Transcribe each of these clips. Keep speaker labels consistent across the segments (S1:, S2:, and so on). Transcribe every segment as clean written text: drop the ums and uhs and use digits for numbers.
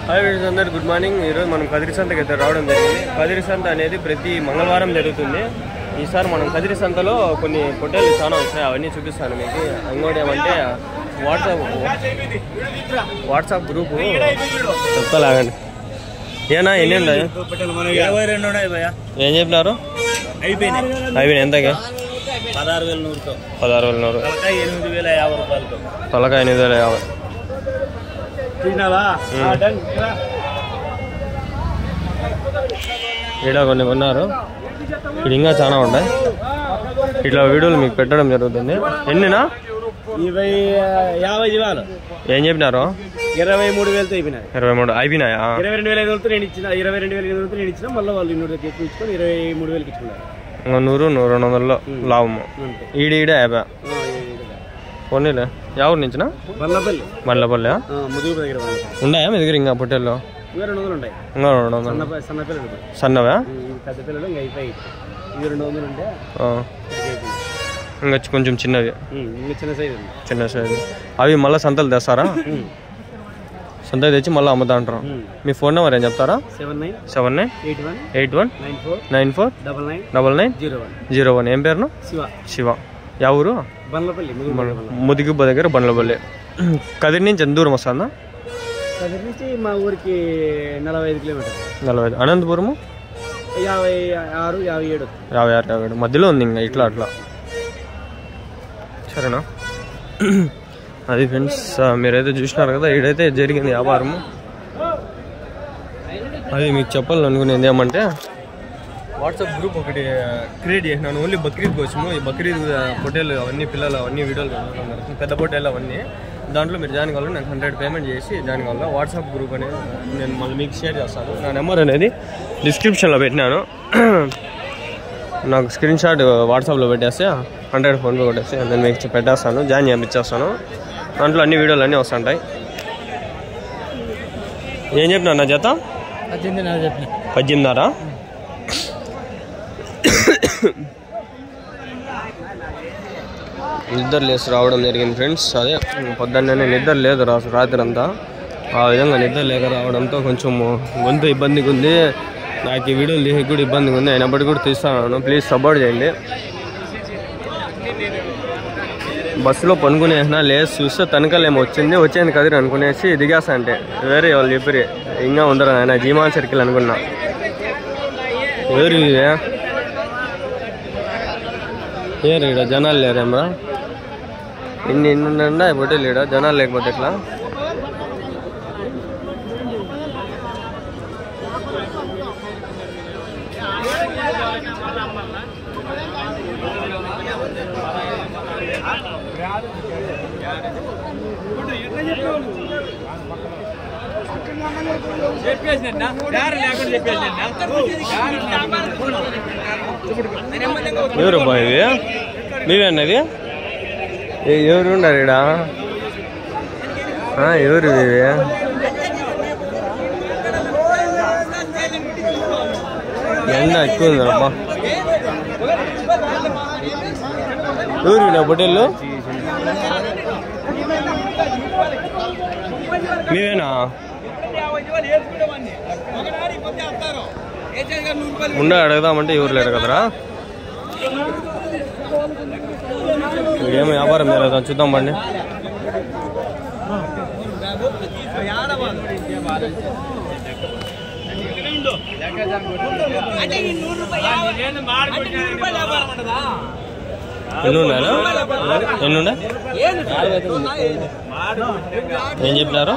S1: Hi friends అందరు good morning. ఈరోజు మనం కదిరి సంతకి అయితే రావడం జరిగింది. కదిరి సంత అనేది ప్రతి మంగళవారం జరుగుతుంది. ఈసారి మనం కదిరి సంతలో కొన్ని పొట్టేలు చాలా వచ్చాయి, అవన్నీ చూపిస్తాను మీకు. ఇంకోటి ఏమంటే వాట్సాప్ గ్రూపు చెప్తాలాగండి. ఏనా ఎన్ని ఉన్నాయి?
S2: 22 ఉన్నాయి భయ్యా.
S1: ఏం చెప్పినారు? అయిపోయినాయి. ఎంతకి?
S2: 16,100.
S1: 16,100.
S2: 8,050 రూపాయలతో.
S1: తలకాయ 8,050. ఇక్కడ కొన్ని కొన్నారు. ఇక్కడ ఇంకా చాలా ఉన్నాయి. ఇట్లా వీడియోలు మీకు పెట్టడం జరుగుతుంది. ఎన్నినా?
S2: 50 జీవాలు.
S1: ఏం చెప్పినారు?
S2: 23,000 అయిపోయినాయి.
S1: 23 అయిపోయినాయా?
S2: 22,500 నేను ఇచ్చిన. 22,500 నేను ఇచ్చిన. మళ్ళీ వాళ్ళు 200 ఎక్కువ ఇచ్చుకొని 23,000 ఇచ్చుకున్నారు.
S1: 100, 200 లాభము. ఈడ 50. పోనీలే. ఎవరి నుంచినా? బండ్లపల్లి. ఉన్నాయా మీ దగ్గర ఇంకా పొట్టేళ్ళు? ఇంకా 200. సన్నవా? ఇంకా కొంచెం చిన్నవి, చిన్న సైజు. అవి మళ్ళీ సంతలు తెస్తారా? సంత తెచ్చి మళ్ళీ అమ్ముతా అంటారు. మీ ఫోన్ నెంబర్ ఏం చెప్తారా? 798194999901. ఏం పేరును? శివ. యా ఊరు? ముదిగుబ్బ దగ్గర బండ్లపల్లి. కదిరి నుంచి ఎంత దూరం వస్తుందా?
S2: కదిరి నుంచి మా ఊరికి 45 కిలోమీటర్లు.
S1: 45. అనంతపురము
S2: 56,
S1: 57 మధ్యలో ఉంది. ఇంకా ఇట్లా అట్లా. సరేనా? అది ఫ్రెండ్స్, మీరైతే చూసినారు కదా, ఈడైతే జరిగింది వ్యాపారము. అది మీకు చెప్పాలనుకునేది ఏమంటే, వాట్సాప్ గ్రూప్ ఒకటి క్రియేట్ చేసినాను ఓన్లీ బక్రీద్ కోసము. ఈ బక్రీద్ పొట్టేలు అవన్నీ పిల్లలు అవన్నీ వీడియోలు పెద్ద పొట్టేలు అవన్నీ. దాంట్లో మీరు జాయిన్ కావాలి. నాకు 100 పేమెంట్ చేసి జాయిన్ కావాలి. వాట్సాప్ గ్రూప్ అనేది నేను మళ్ళీ మీకు షేర్ చేస్తాను. నా నెంబర్ అనేది డిస్క్రిప్షన్లో పెట్టినాను. నాకు స్క్రీన్ షాట్ వాట్సాప్లో పెట్టేస్తే 100 ఫోన్పే కొట్టేసి నేను మీకు పెట్టేస్తాను, జాయిన్ చేయించేస్తాను. దాంట్లో అన్ని వీడియోలు అన్నీ వస్తుంటాయి. ఏం చెప్పినా నా జత? 18,500. నిద్ర లేసి రావడం జరిగింది ఫ్రెండ్స్. అదే పొద్దున్నే నిద్ర లేదు రాత్రి అంతా. ఆ విధంగా నిద్ర లేక రావడంతో కొంచెం గొంతు ఇబ్బందిగా ఉంది. నాకు ఈ వీడియోలు తీసి కూడా ఇబ్బందిగా ఉంది. అయినప్పటికీ కూడా తీస్తాను. ప్లీజ్ సపోర్ట్ చేయండి. బస్సులో పనుకునేసినా లేసి చూస్తే తనకలేమో వచ్చేది కదిరి అనుకునేసి దిగేస్తా. అంటే వేరే వాళ్ళు చెప్పి ఇంకా ఉండరు ఆయన జీమాన్ సర్కిల్ అనుకున్నా. ఎవరు ఏరు ఈడ జనాలు లేరేమ్రా? ఇన్ని ఉండండి పొట్టేలు ఈడ జనాలు లేకపోతే ఎట్లా? ఎవరు అబ్బా ఇవి? మీవేన్నది? ఎవరు ఉన్నారు ఈడ? ఎవరు ఇవి? ఎండ ఎక్కువ ఉంది అబ్బా. ఎవరు నా పొట్టేళ్ళు? మీవేనా? ఉండే అడుగుదామంటే ఎవరు లేరు కదరా. ఏం వ్యాపారం లేదా చూద్దాం బండి. ఎన్నున్నా ఏం చెప్పినారు?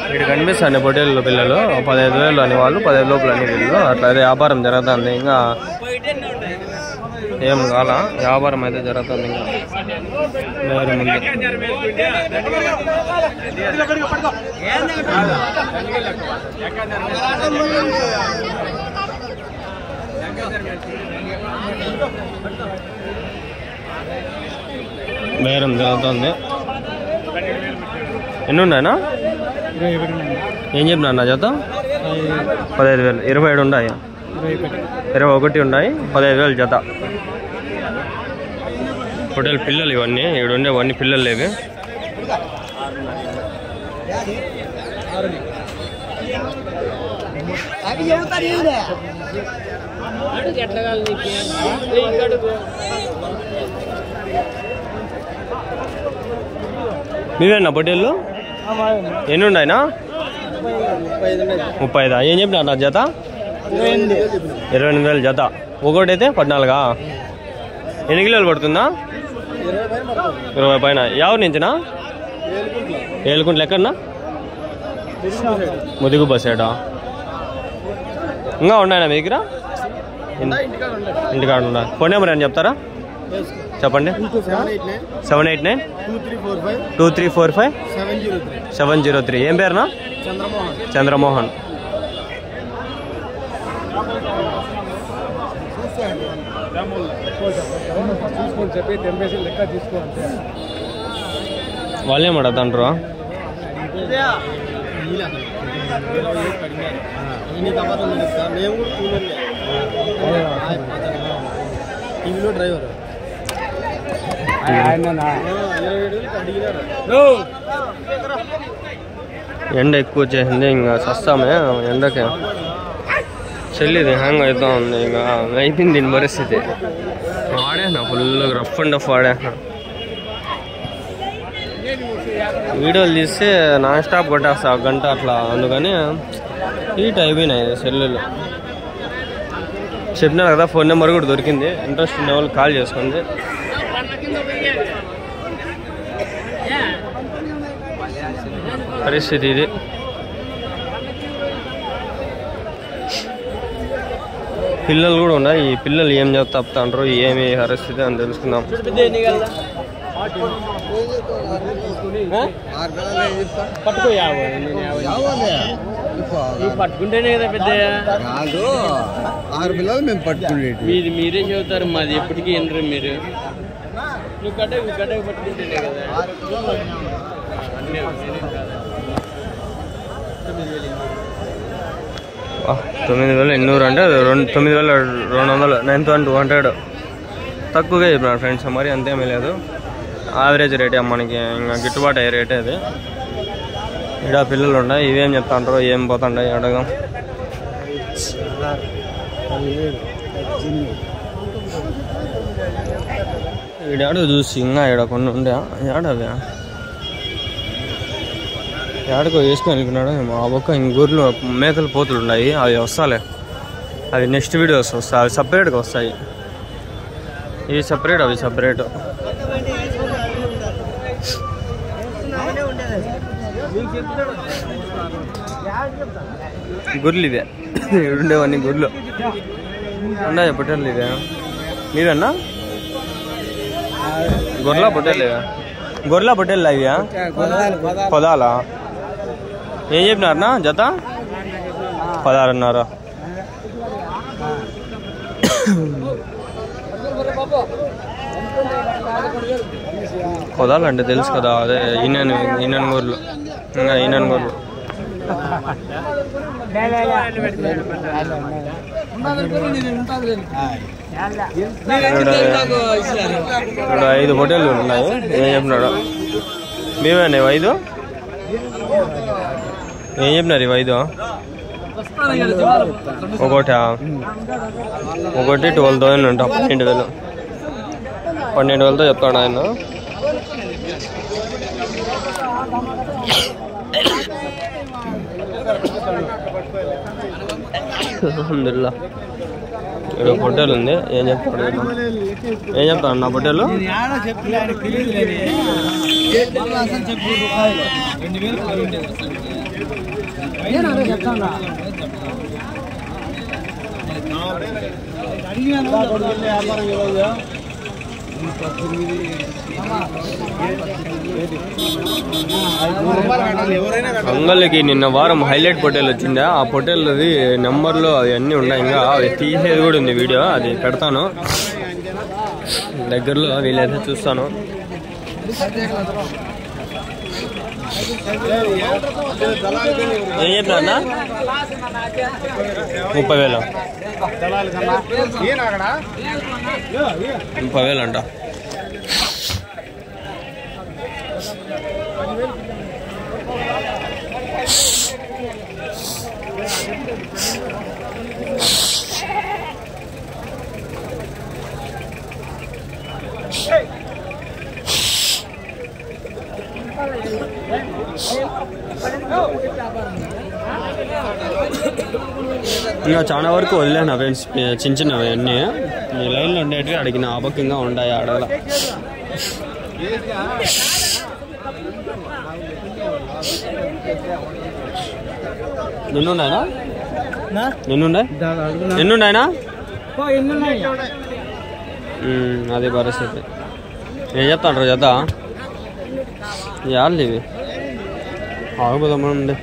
S1: ఇక్కడ కనిపిస్తాను పొట్టేళ్ళు పిల్లలు 15,000 అని వాళ్ళు 15 లోపల అని వీళ్ళు. అట్లా అయితే వ్యాపారం జరుగుతుంది. ఇంకా ఏం కాల వ్యాపారం అయితే జరుగుతుంది. ఇంకా వేరే ముందు బేరం జరుగుతుంది. ఎన్ని ఉన్నాయన్నా? ఏం చెప్పినా అన్న జత? 15,000. 27 ఉన్నాయి, 21 ఉన్నాయి, 15,000 జత. హోటల్ పిల్లలు ఇవన్నీ, ఇక్కడ ఉండేవన్నీ పిల్లలు లేవి. మీవేనా పొట్టేళ్ళు? ఎన్ని ఉన్నాయినా? 35. ఏం చెప్పినా నా జత? 28,000 జత. ఒకటి అయితే 14. ఎన్ని కిలోలు పడుతుందా? 20 పైన. ఎవరి నుంచినా? ఏలుకుంట్లు. ఎక్కడన్నా? ముదిగు బస్సేడా? ఇంకా ఉన్నాయన్నా మీ దగ్గర? ఇంటికాడ ఉన్నా. ఫోన్ నెంబర్ అని చెప్తారా? చెప్పండి. 7892345 ఏం పేరునా? చంద్రమోహన్. వాళ్ళేమడతాండ్రు? ఎండ ఎక్కువ వచ్చేసింది, ఇంకా సస్తామే ఎండకి. చెల్లిది హ్యాంగ్ అవుతా ఉంది, ఇంకా అయిపోయింది దీని పరిస్థితి. వాడేనా ఫుల్ రఫ్ అండ్ టఫ్ వాడేనా. వీడియోలు తీస్తే నాన్ స్టాప్ కొట్టేస్తా 1 గంట అట్లా, అందుకని హీట్ అయిపోయినాయి సెల్లులు. చెప్పినారు కదా, ఫోన్ నెంబర్ కూడా దొరికింది. ఇంట్రెస్ట్ ఉన్న వాళ్ళు కాల్ చేసుకోండి. పరిస్థితి ఇది. పిల్లలు కూడా ఉన్నాయి. ఈ పిల్లలు ఏం చెప్తాంటారు, ఏమి పరిస్థితి అని తెలుసుకుందాం.
S2: పట్టుకుంటేనే కదా పెద్ద
S3: 6 పిల్లలు మేము పట్టుకునేది.
S2: మీరే చెబుతారు, మాది ఎప్పటికీ వినరు మీరు. నువ్వు గడ్డకు పట్టుకుంటేనే కదా.
S1: 9,800 అంటే 9,200, 9,200 తక్కువగా చెప్పినాడు ఫ్రెండ్స్. మరి అంతేమీ లేదు, యావరేజ్ రేటే మనకి, ఇంకా గిట్టుబాటు అయ్యే రేటే అది. ఇక్కడ పిల్లలు ఉన్నాయి. ఇవేం చెప్తాంటారో, ఏం పోతుంటాయి అడగం. ఈడాడు చూసి ఇంకా ఈడ కొన్ని ఉండే ఏడవి ఏడకో వేసుకొని వెళ్ళిపోయినాడు. ఆ పక్క ఇంక గొర్రెలు మేకలు పోతులు ఉన్నాయి, అవి వస్తాలే. అవి నెక్స్ట్ వీడియోస్ వస్తాయి, అవి సపరేట్గా వస్తాయి. ఇవి సపరేట్, అవి సపరేట్. గొర్రెలు ఇవే, ఉండేవన్నీ గొర్రెలు ఉన్నాయి. పొట్టేళ్ళు ఇవే. మీవన్నా గొర్రెల పొట్టేళ్ళు? ఇవే గొర్రెల పొట్టేళ్ళు ఇవా? పొదాలా? ఏం చెప్పినారన్నా జత? 16.5. పొదాలంటే తెలుసు కదా, అదే ఈనన్ గొర్రెలు. ఇంకా ఈనన్ గొర్రెలు. ఇక్కడ 5 పొట్టేళ్ళు ఉన్నాయి. ఏం చెప్పినాడు? మేమేనా 5? ఏం చెప్పినారు ఇవి 5? ఒకటి 12,000 ఉంటా. 12,000తో చెప్తాడు ఆయన. అల్హమ్దుల్లా. ఇక్కడ పొట్టేలు ఉంది. ఏం చెప్తాడు? ఏం చెప్తాడు నా పొట్టేలు? అంగళ్ళకి నిన్న వారం హైలైట్ పొట్టేలు వచ్చిందా, ఆ పొట్టేళ్ళది నెంబర్లు అవన్నీ ఉన్నాయి. ఇంకా అవి తీసేది కూడా ఉంది వీడియో, అది పెడతాను దగ్గరలో వీలైతే చూస్తాను. ఏం చెప్పినా అన్న 30,000 30,000 అంట. ఇంకా చాలా వరకు వదిలేను ఫ్రెండ్స్, చిన్న చిన్నవి అన్నీ ఈ లైన్లో ఉండేటివి అడిగిన ఆపకంగా ఉంటాయి అడగల. ఎన్నున్నాయనా ఎన్నున్నాయనా అది పరిస్థితి. ఏం చెప్తాంటారు చేద్దా యాళ్ళు ఇవి ఆగుపోదామండి.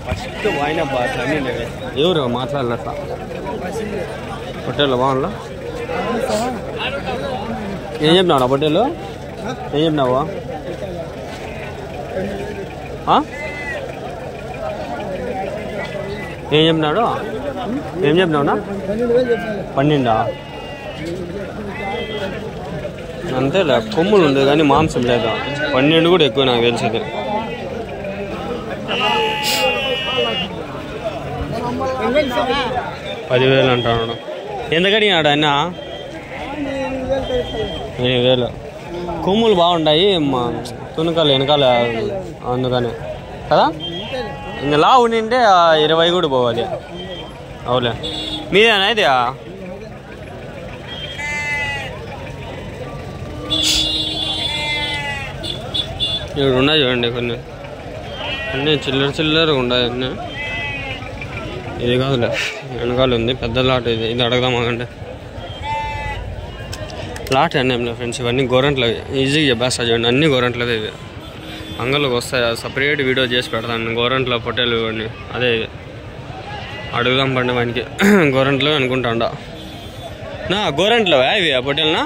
S1: ఫస్ట్ వాయిన బాగా ఎవరు మాట్లాడలే అట్లా హోటల్లో బాగుందా? ఏం చెప్పినావు హోటల్లో? ఏం చెప్పినావా? ఏం చెప్పినాడు? ఏం చెప్పినావునా? 12 అంతేలే, కొమ్ములు ఉంది కానీ మాంసం లేదా. 12 కూడా ఎక్కువ నాకు తెలిసింది. 10,000 అంటాడు. ఎందుకని ఆడ అన్న 8,000. కొమ్ములు బాగుంటాయి, తునకాలు వెనకాల అందుకని కదా. ఇంకా లా ఉండింటే 20 కూడా పోవాలి. అవులే, మీదేనా ఇది? ఇక్కడ ఉన్నాయి చూడండి కొన్ని అన్నీ చిల్లరగా ఉన్నాయి అన్నీ. ఇది కాదులే, వెనకాల ఉంది పెద్ద లాట్. ఇది అడగదాం అంటే లాట్ అన్నీ ఏం లేదు ఫ్రెండ్స్, ఇవన్నీ గోరంట్లవి. ఈజీగా చెప్పేస్తా చూడండి, అన్నీ గోరంట్లవే. ఇవి అంగళ్ళకి వస్తాయి, సపరేట్ వీడియో చేసి పెడతాను. గోరంట్ల పొట్టేలు ఇవన్నీ అదే. అడుగుదాం పండి వానికి. గోరంట్లో అనుకుంటాండా నా గోరంట్లవా ఇవి ఆ పొట్టేలునా?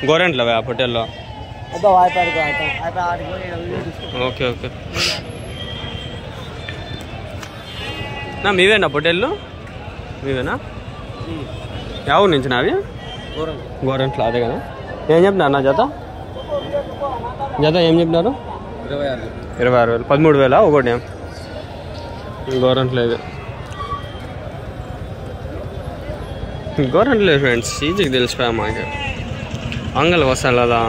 S1: గోరంట్లవా ఆ పొట్టేల్లో? Okay okay. నా మీవేనా పొట్టేళ్ళు? మీవేనా? ఎవరి నుంచి నావి? గోరంట్లో అదే కదా. ఏం చెప్పినారు నా జత ఏం చెప్పినారు? 26,000. 13,000 ఒకటి గోరంట్లో. ఇది గోరంట్లేదు ఫ్రెండ్స్, ఈజీకి తెలిసిపోయా మాకు. అంగళ్ళకి వస్తాను కదా,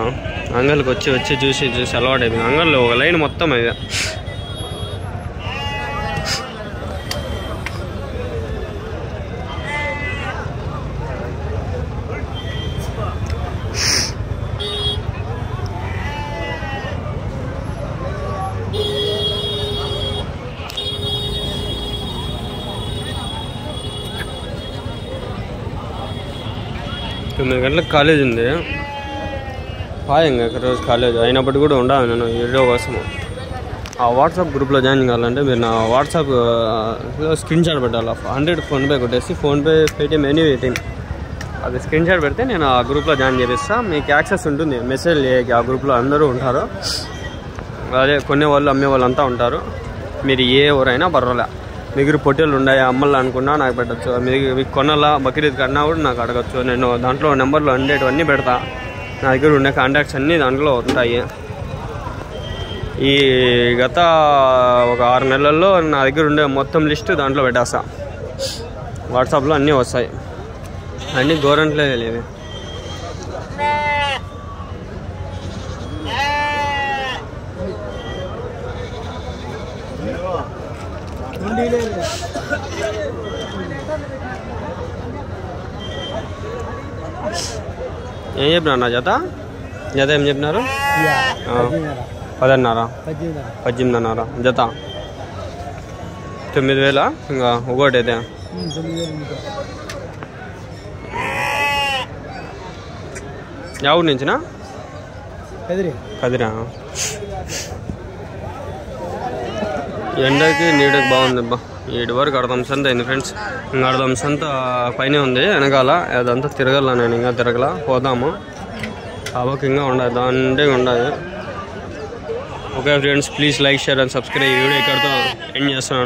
S1: అంగళ్ళకి వచ్చి చూసి అలవాటు అయిపోయింది. అంగళ్ళు ఒక లైన్ మొత్తం ఇది. తొమ్మిది గంటలకు కాలేజ్ ఉంది. పాయంగా రోజు కాలేజ్ అయినప్పటికీ కూడా ఉండాలి నేను వీడియో కోసము. ఆ వాట్సాప్ గ్రూప్లో జాయిన్ కావాలంటే మీరు నా వాట్సాప్ స్క్రీన్ షాట్ పెట్టాలి. 100 ఫోన్పే కొట్టేసి, ఫోన్పే, పేటిఎం, ఎనీ పేటిఎం అది స్క్రీన్ షాట్ పెడితే నేను ఆ గ్రూప్లో జాయిన్ చేపిస్తాను. మీకు యాక్సెస్ ఉంటుంది, మెసేజ్ ఆ గ్రూప్లో అందరూ ఉంటారు. అదే కొనే వాళ్ళు అమ్మే వాళ్ళు అంతా ఉంటారు. మీరు ఏ ఎవరైనా పర్వాలే. మీకు పొట్టేళ్ళు ఉన్నాయి అమ్మల్లా అనుకున్నా నాకు పెట్టచ్చు. మీకు కొనాలా బక్రీద్ కన్నా కూడా నాకు అడగచ్చు. నేను దాంట్లో నెంబర్లు ఉండేటివన్నీ పెడతా. నా దగ్గర ఉండే కాంటాక్ట్స్ అన్నీ దాంట్లో ఉంటాయి. ఈ గత ఒక 6 నెలల్లో నా దగ్గర ఉండే మొత్తం లిస్టు దాంట్లో పెట్టేస్తా. వాట్సాప్లో అన్నీ వస్తాయి. అన్నీ గవర్నమెంట్లే తెలియదు. ఏం చెప్పినారు నా జత ఏం చెప్పినారు? 10,500 18,500 జత. 9,000 ఇంకా ఒకటి అయితే. ఎవరి నుంచినా? కదిరా. ఎండకి నీడకి బాగుంది అబ్బా. 7 వరకు అర్థం సంత అయింది ఫ్రెండ్స్. ఇంకా అర్థం సంత పైన ఉంది వెనకాల. అదంతా తిరగల, నేను ఇంకా తిరగల. పోదాము. అవకంగా ఉండదు, దండిగా ఉండదు. Okay friends, please like, share and subscribe. ఈ వీడియో ఇక్కడితో ఎండ్ చేస్తున్నాను.